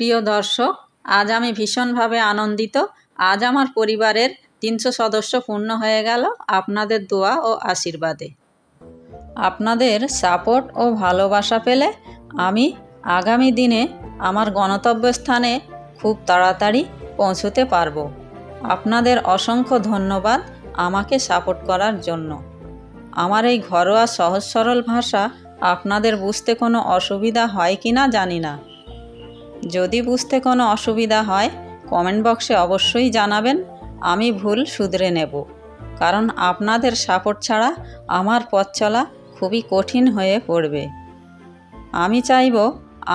প্রিয় দর্শক, আজ আমি ভীষণভাবে আনন্দিত। আজ আমার পরিবারের 300 সদস্য পূর্ণ হয়ে গেল আপনাদের দোয়া ও আশীর্বাদে। আপনাদের সাপোর্ট ও ভালোবাসা পেলে আমি আগামী দিনে আমার গন্তব্যস্থানে খুব তাড়াতাড়ি পৌঁছতে পারবো। আপনাদের অসংখ্য ধন্যবাদ আমাকে সাপোর্ট করার জন্য। আমার এই ঘরোয়া সহজ সরল ভাষা আপনাদের বুঝতে কোনো অসুবিধা হয় কি না জানি না। যদি বুঝতে কোনো অসুবিধা হয় কমেন্ট বক্সে অবশ্যই জানাবেন, আমি ভুল শুধরে নেব। কারণ আপনাদের সাপোর্ট ছাড়া আমার পথ চলা খুবই কঠিন হয়ে পড়বে। আমি চাইব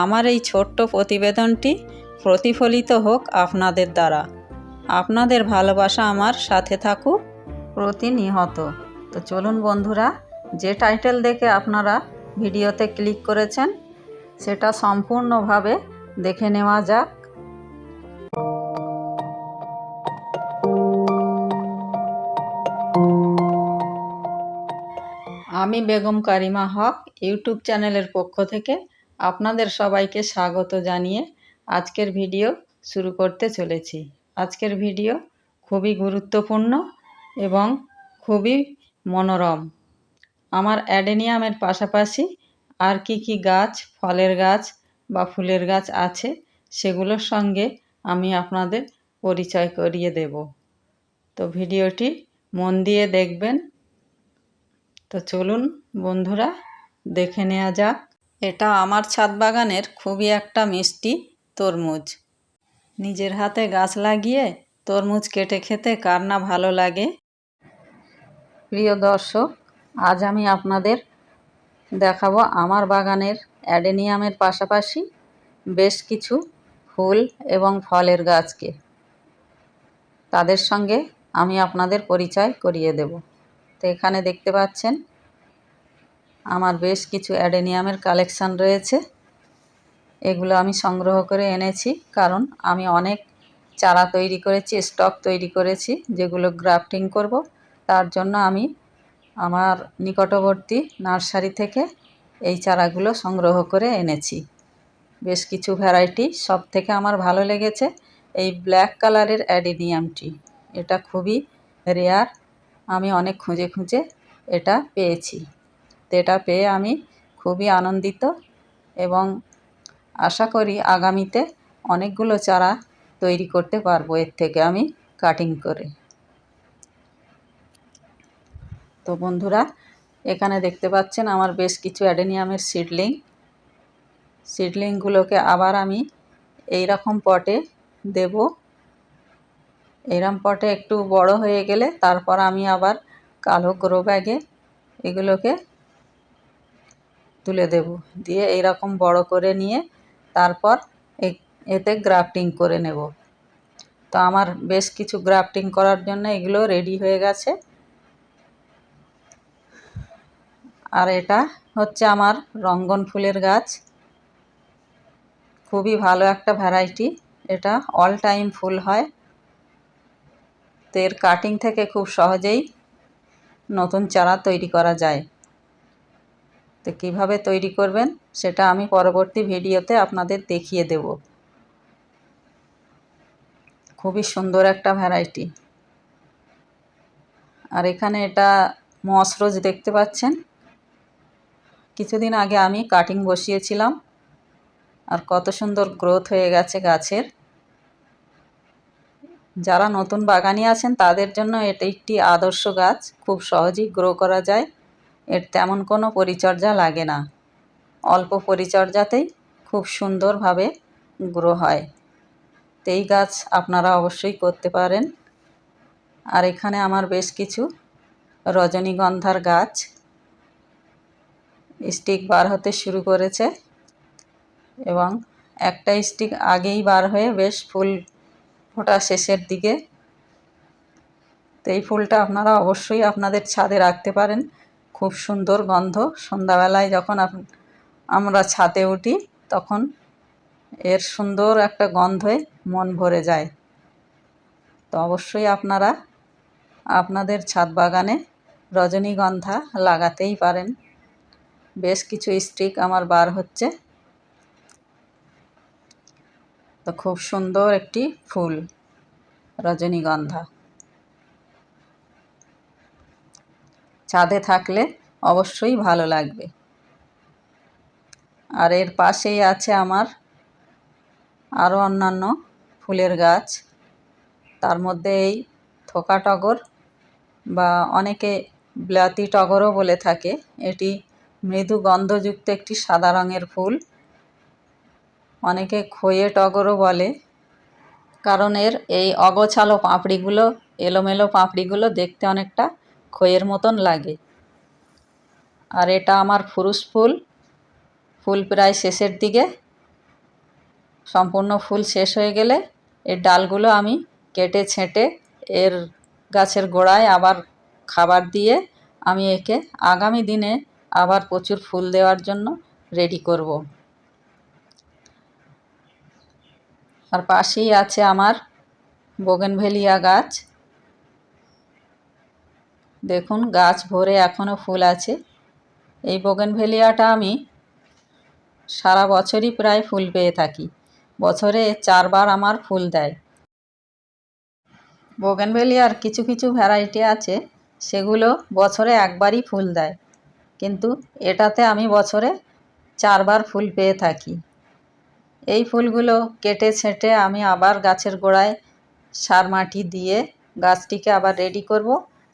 আমার এই ছোট্ট প্রতিবেদনটি প্রতিফলিত হোক আপনাদের দ্বারা। আপনাদের ভালোবাসা আমার সাথে থাকুক প্রতিনিয়ত। তো চলুন বন্ধুরা, যে টাইটেল দেখে আপনারা ভিডিওতে ক্লিক করেছেন সেটা সম্পূর্ণভাবে দেখে নেওয়া যাক। আমি বেগম কারিমা হক ইউটিউব চ্যানেলের পক্ষ থেকে আপনাদের সবাইকে স্বাগত জানিয়ে আজকের ভিডিও শুরু করতে চলেছি। আজকের ভিডিও খুবই গুরুত্বপূর্ণ এবং খুবই মনোরম। আমার অ্যাডেনিয়ামের পাশাপাশি আর কি গাছ, ফলের গাছ বা ফুলের গাছ আছে সেগুলোর সঙ্গে আমি আপনাদের পরিচয় করিয়ে দেব। তো ভিডিওটি মন দিয়ে দেখবেন। তো চলুন বন্ধুরা, দেখে নেওয়া যাক। এটা আমার ছাদ বাগানের খুবই একটা মিষ্টি তরমুজ। নিজের হাতে গাছ লাগিয়ে তরমুজ কেটে খেতে কার না ভালো লাগে। প্রিয় দর্শক, আজ আমি আপনাদের দেখাবো আমার বাগানের অ্যাডেনিয়ামের পাশাপাশি বেশ কিছু ফুল এবং ফলের গাছকে। তাদের সঙ্গে আমি আপনাদের পরিচয় করিয়ে দেব। তো এখানে দেখতে পাচ্ছেন আমার বেশ কিছু অ্যাডেনিয়ামের কালেকশান রয়েছে। এগুলো আমি সংগ্রহ করে এনেছি কারণ আমি অনেক চারা তৈরি করেছি, স্টক তৈরি করেছি যেগুলো গ্রাফটিং করব। তার জন্য আমি আমার নিকটবর্তী নার্সারি থেকে এই চারাগুলো সংগ্রহ করে এনেছি। বেশ কিছু ভ্যারাইটি। সব থেকে আমার ভালো লেগেছে এই ব্ল্যাক কালারের অ্যাডেনিয়ামটি। এটা খুবই রেয়ার, আমি অনেক খুঁজে খুঁজে এটা পেয়েছি। তো এটা পেয়ে আমি খুবই আনন্দিত এবং আশা করি আগামীতে অনেকগুলো চারা তৈরি করতে পারবো এর থেকে আমি কাটিং করে। তো বন্ধুরা, এখানে দেখতে পাচ্ছেন আমার বেশ কিছু অ্যাডেনিয়ামের সিডলিংগুলোকে আবার আমি এই রকম পটে দেব। এরম পটে একটু বড় হয়ে গেলে তারপর আমি আবার কালো গ্রো ব্যাগে এগুলোকে তুলে দেব। দিয়ে এইরকম বড় করে নিয়ে তারপর এতে গ্রাফটিং করে নেব। তো আমার বেশ কিছু গ্রাফটিং করার জন্য এগুলো রেডি হয়ে গেছে। আর এটা হচ্ছে আমার রঙ্গন ফুলের গাছ। খুবই ভালো একটা ভ্যারাইটি। এটা অল টাইম ফুল হয়। তো এর কাটিং থেকে খুব সহজেই নতুন চারা তৈরি করা যায়। তো কীভাবে তৈরি করবেন সেটা আমি পরবর্তী ভিডিওতে আপনাদের দেখিয়ে দেব। খুবই সুন্দর একটা ভ্যারাইটি। আর এখানে এটা মস রোজ দেখতে পাচ্ছেন। কিছুদিন আগে আমি কাটিং বসিয়েছিলাম আর কত সুন্দর গ্রোথ হয়ে গেছে গাছের। যারা নতুন বাগানি আছেন তাদের জন্য এটা একটি আদর্শ গাছ। খুব সহজেই গ্রো করা যায়, এর তেমন কোনো পরিচর্যা লাগে না। অল্প পরিচর্যাতেই খুব সুন্দরভাবে গ্রো হয়। তো এই গাছ আপনারা অবশ্যই করতে পারেন। আর এখানে আমার বেশ কিছু রজনীগন্ধার গাছ স্টিক বার হতে শুরু করেছে এবং একটা স্টিক আগেই বার হয়ে বেশ ফুল ফোটা শেষের দিকে। তো এই ফুলটা আপনারা অবশ্যই আপনাদের ছাদে রাখতে পারেন। খুব সুন্দর গন্ধ। সন্ধ্যাবেলায় যখন আমরা ছাদে উঠি তখন এর সুন্দর একটা গন্ধে মন ভরে যায়। তো অবশ্যই আপনারা আপনাদের ছাদ বাগানে রজনীগন্ধা লাগাতেই পারেন। বেশ কিছু স্টিক আমার বার হচ্ছে। তো খুব সুন্দর একটি ফুল রজনীগন্ধা, ছাদে থাকলে অবশ্যই ভালো লাগবে। আর এর পাশেই আছে আমার আরও অন্যান্য ফুলের গাছ, তার মধ্যে এই থোকা টগর বা অনেকে বিলাতি টগরও বলে থাকে। এটি মৃদু গন্ধযুক্ত একটি সাদা রঙের ফুল, অনেকে খয়ে টগরও বলে, কারণ এর এই অগোছালো পাপড়িগুলো, এলোমেলো পাপড়িগুলো দেখতে অনেকটা খয়ের মতন লাগে। আর এটা আমার ফুরুস ফুল, ফুল প্রায় শেষের দিকে, সম্পূর্ণ ফুল শেষ হয়ে গেলে এর ডালগুলো আমি কেটে ছেঁটে এর গাছের গোড়ায় আবার খাবার দিয়ে আমি একে আগামী দিনে আবার প্রচুর ফুল দেওয়ার জন্য রেডি করব। আর পাশেই আছে আমার বোগেনভেলিয়া গাছ, দেখুন গাছ ভরে এখনও ফুল আছে। এই বোগেনভেলিয়াটা আমি সারা বছরই প্রায় ফুল পেয়ে থাকি, বছরে 4 বার আমার ফুল দেয়। বোগেনভেলিয়ার কিছু কিছু ভ্যারাইটি আছে সেগুলো বছরে একবারই ফুল দেয়, কিন্তু এটাতে আমি বছরে 4 বার ফুল পেয়ে থাকি। এই ফুলগুলো কেটে ছেঁটে আমি আবার গাছের গোড়ায় সার মাটি দিয়ে গাছটিকে আবার রেডি করব।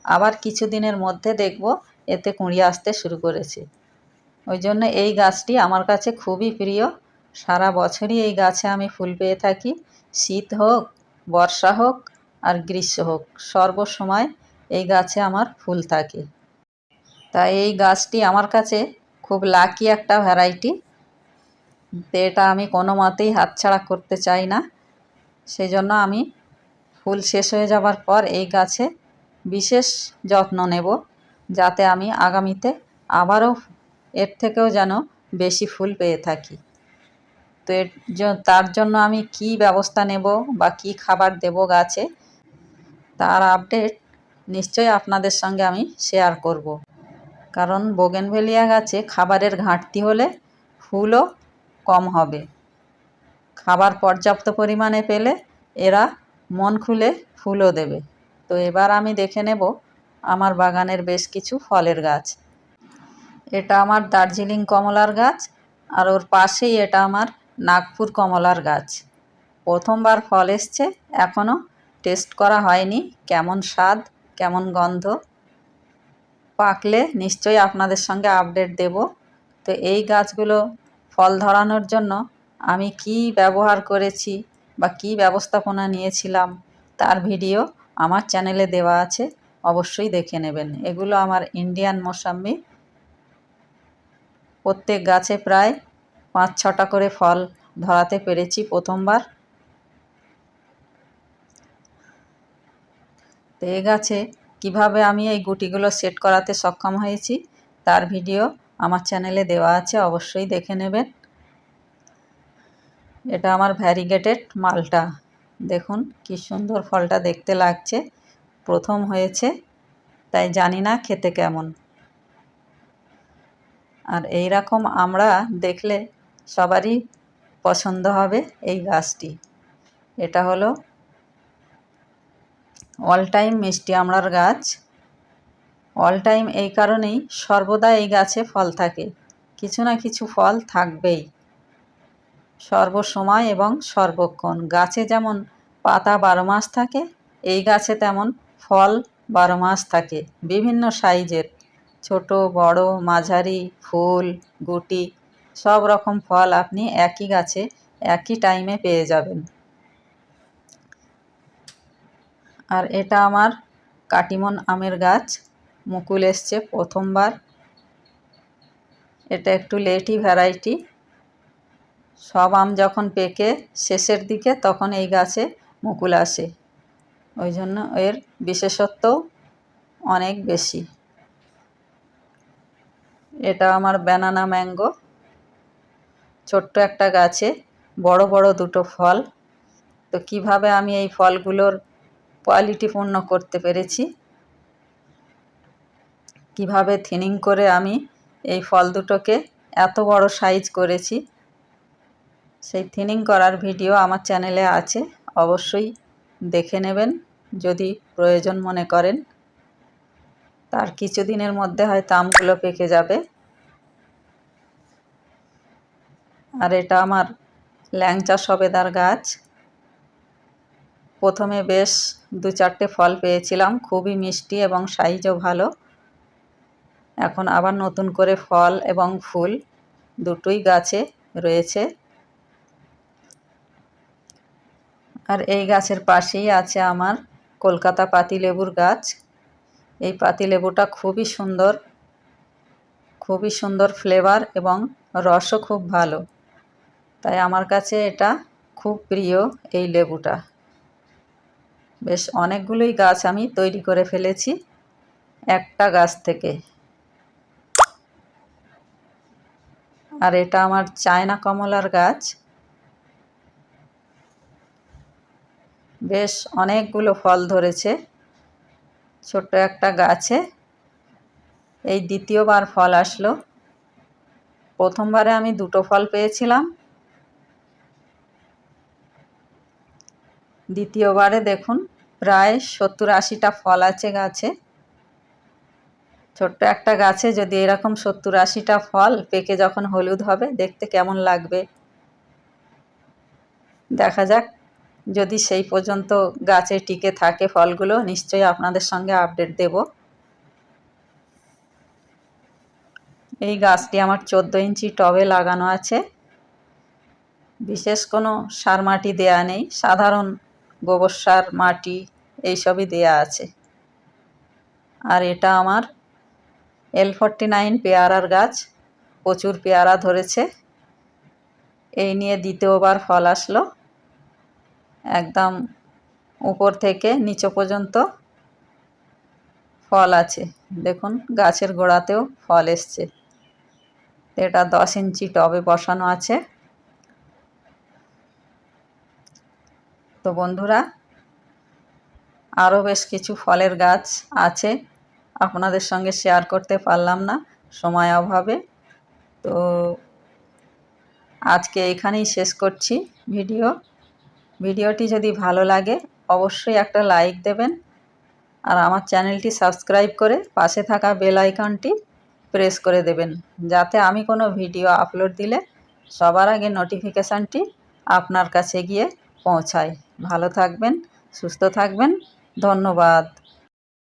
আবার কিছু দিনের মধ্যে দেখব এতে কুঁড়ি আসতে শুরু করেছে। ওই জন্য এই গাছটি আমার কাছে খুবই প্রিয়, সারা বছরই এই গাছে আমি ফুল পেয়ে থাকি। শীত হোক, বর্ষা হোক আর গ্রীষ্ম হোক, সর্বসময় এই গাছে আমার ফুল থাকে। তাই এই গাছটি আমার কাছে খুব লাকি একটা ভ্যারাইটি, এটা আমি কোনো মতেই হাতছাড়া করতে চাই না। সেই জন্য আমি ফুল শেষ হয়ে যাবার পর এই গাছে বিশেষ যত্ন নেব, যাতে আমি আগামীতে আবারও এর থেকেও যেন বেশি ফুল পেয়ে থাকি। তো তার জন্য আমি কি ব্যবস্থা নেব বা কি খাবার দেব গাছে, তার আপডেট নিশ্চয়ই আপনাদের সঙ্গে আমি শেয়ার করব। কারণ বোগেনভেলিয়া গাছে খাবারের ঘাটতি হলে ফুলও কম হবে। খাবার পর্যাপ্ত পরিমাণে পেলে এরা মন খুলে ফুলও দেবে। তো এবার আমি দেখে নেব আমার বাগানের বেশ কিছু ফলের গাছ। এটা আমার দার্জিলিং কমলার গাছ, আর ওর পাশেই এটা আমার নাগপুর কমলার গাছ। প্রথমবার ফল এসছে, এখনও টেস্ট করা হয়নি কেমন স্বাদ, কেমন গন্ধ। পাকলে নিশ্চয়ই আপনাদের সঙ্গে আপডেট দেব। তো এই গাছগুলো ফল ধরানোর জন্য আমি কি ব্যবহার করেছি বা কি ব্যবস্থাপনা নিয়েছিলাম তার ভিডিও আমার চ্যানেলে দেওয়া আছে, অবশ্যই দেখে নেবেন। এগুলো আমার ইন্ডিয়ান মৌসাম্বি, প্রত্যেক গাছে প্রায় 5-6টা করে ফল ধরাতে পেরেছি প্রথমবার। তো এই গাছে কীভাবে আমি এই গুটিগুলো সেট করাতে সক্ষম হয়েছি তার ভিডিও আমার চ্যানেলে দেওয়া আছে, অবশ্যই দেখে নেবেন। এটা আমার ভ্যারিগেটেড মালটা, দেখুন কি সুন্দর ফলটা দেখতে লাগছে। প্রথম হয়েছে, তাই জানি না খেতে কেমন। আর এই রকম আমরা দেখলে সবারই পছন্দ হবে এই গাছটি। এটা হলো অল টাইম মিষ্টি আমড়ার গাছ। অল টাইম এই কারণেই, সর্বদা এই গাছে ফল থাকে, কিছু না কিছু ফল থাকবেই সর্বসময় এবং সর্বক্ষণ। গাছে যেমন পাতা 12 মাস থাকে, এই গাছে তেমন ফল 12 মাস থাকে, বিভিন্ন সাইজের, ছোট বড় মাঝারি, ফুল গুটি সব রকম ফল আপনি একই গাছে একই টাইমে পেয়ে যাবেন। আর এটা আমার কাটিমন আমের গাছ, মুকুল এসছে প্রথমবার। এটা একটু লেটই ভ্যারাইটি, সব আম যখন পেকে শেষের দিকে তখন এই গাছে মুকুল আসে, ওই জন্য এর বিশেষত্বও অনেক বেশি। এটা আমার ব্যানানা ম্যাঙ্গো, ছোট্ট একটা গাছে বড় বড় দুটো ফল। তো কিভাবে আমি এই ফলগুলোর কোয়ালিটিপূর্ণ করতে পেরেছি, কিভাবে থিনিং করে আমি এই ফল দুটোকে এত বড় সাইজ করেছি, সেই থিনিং করার ভিডিও আমার চ্যানেলে আছে, অবশ্যই দেখে নেবেন যদি প্রয়োজন মনে করেন। তার কিছুদিনের মধ্যে হয়তো আমগুলো পেকে যাবে। আর এটা আমার ল্যাংচা সবেদার গাছ। প্রথমে বেশ 2-4টে ফল পেয়েছিলাম, খুবই মিষ্টি এবং সাইজও ভালো। এখন আবার নতুন করে ফল এবং ফুল দুটোই গাছে রয়েছে। আর এই গাছের পাশেই আছে আমার কলকাতা পাতিলেবুর গাছ। এই পাতিলেবুটা খুবই সুন্দর ফ্লেভার এবং রসও খুব ভালো, তাই আমার কাছে এটা খুব প্রিয় এই লেবুটা। বেশ অনেকগুলোই গাছ আমি তৈরি করে ফেলেছি একটা গাছ থেকে। আর এটা আমার চায়না কমলার গাছ। বেশ অনেকগুলো ফল ধরেছে ছোট্ট একটা গাছে। এই দ্বিতীয়বার ফল আসলো। প্রথমবারে আমি 2টো ফল পেয়েছিলাম, দ্বিতীয়বারে দেখুন প্রায় 70-80টা ফল আছে গাছে। ছোট্ট একটা গাছে যদি এরকম 70-80টা ফল পেকে যখন হলুদ হবে, দেখতে কেমন লাগবে। দেখা যাক, যদি সেই পর্যন্ত গাছে টিকে থাকে ফলগুলো, নিশ্চয়ই আপনাদের সঙ্গে আপডেট দেব। এই গাছটি আমার 14 ইঞ্চি টবে লাগানো আছে। বিশেষ কোনো সার মাটি দেয়া নেই, সাধারণ গোবর সার, মাটি এইসবই দেয়া আছে। আর এটা আমার L49 পেয়ারার গাছ, প্রচুর পেয়ারা ধরেছে। এই নিয়ে দ্বিতীয়বার ফল আসলো, একদম উপর থেকে নিচে পর্যন্ত ফল আছে। দেখুন গাছের গোড়াতেও ফল এসছে। এটা 10 ইঞ্চি টবে বসানো আছে। তো বন্ধুরা, আরও বেশ কিছু ফলের গাছ আছে, আপনাদের সঙ্গে শেয়ার করতে পারলাম না সময় অভাবে। তো আজকে এখানেই শেষ করছি ভিডিওটি যদি ভালো লাগে অবশ্যই একটা লাইক দেবেন, আর আমার চ্যানেলটি সাবস্ক্রাইব করে পাশে থাকা বেল আইকনটি প্রেস করে দেবেন, যাতে আমি কোনো ভিডিও আপলোড দিলে সবার আগে নোটিফিকেশানটি আপনার কাছে গিয়ে পৌঁছায়। ভালো থাকবেন, সুস্থ থাকবেন, ধন্যবাদ।